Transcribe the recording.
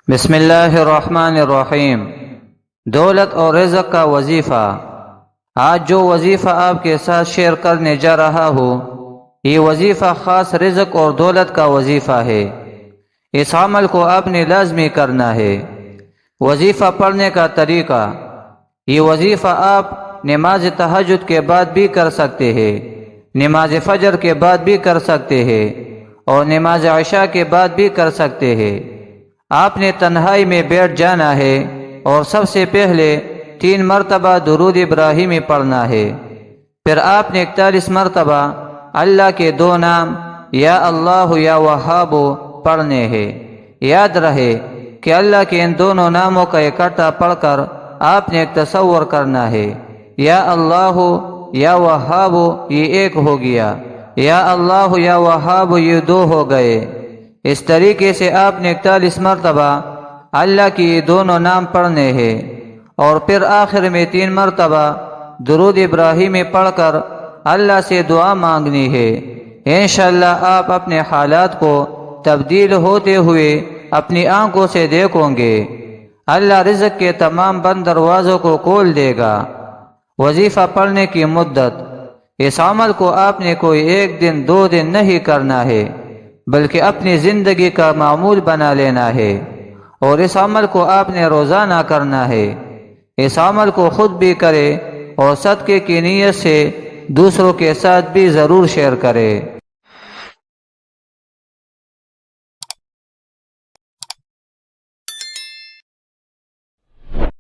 بسم اللہ الرحمن الرحیم۔ دولت اور رزق کا وظیفہ۔ آج جو وظیفہ آپ کے ساتھ شیئر کرنے جا رہا ہوں، یہ وظیفہ خاص رزق اور دولت کا وظیفہ ہے۔ اس عمل کو آپ نے لازمی کرنا ہے۔ وظیفہ پڑھنے کا طریقہ۔ یہ وظیفہ آپ نماز تہجد کے بعد بھی کر سکتے ہیں، نماز فجر کے بعد بھی کر سکتے ہیں، اور نماز عشاء کے بعد بھی کر سکتے ہیں۔ آپ نے تنہائی میں بیٹھ جانا ہے اور سب سے پہلے 3 مرتبہ درود ابراہیمی پڑھنا ہے۔ پھر آپ نے 41 مرتبہ اللہ کے 2 نام یا اللہ یا وہاب پڑھنے ہیں۔ یاد رہے کہ اللہ کے ان دونوں ناموں کا اکٹھا پڑھ کر آپ نے ایک تصور کرنا ہے۔ یا اللہ یا وہاب یہ ایک ہو گیا، یا اللہ یا وہاب یہ 2 ہو گئے۔ اس طریقے سے آپ نے 41 مرتبہ اللہ کی یہ دونوں نام پڑھنے ہیں، اور پھر آخر میں 3 مرتبہ درود ابراہیمی پڑھ کر اللہ سے دعا مانگنی ہے۔ انشاءاللہ آپ اپنے حالات کو تبدیل ہوتے ہوئے اپنی آنکھوں سے دیکھیں گے۔ اللہ رزق کے تمام بند دروازوں کو کھول دے گا۔ وظیفہ پڑھنے کی مدت۔ اس عمل کو آپ نے کوئی 1 دن 2 دن نہیں کرنا ہے، بلکہ اپنی زندگی کا معمول بنا لینا ہے، اور اس عمل کو آپ نے روزانہ کرنا ہے۔ اس عمل کو خود بھی کرے اور صدقے کی نیت سے دوسروں کے ساتھ بھی ضرور شیئر کرے۔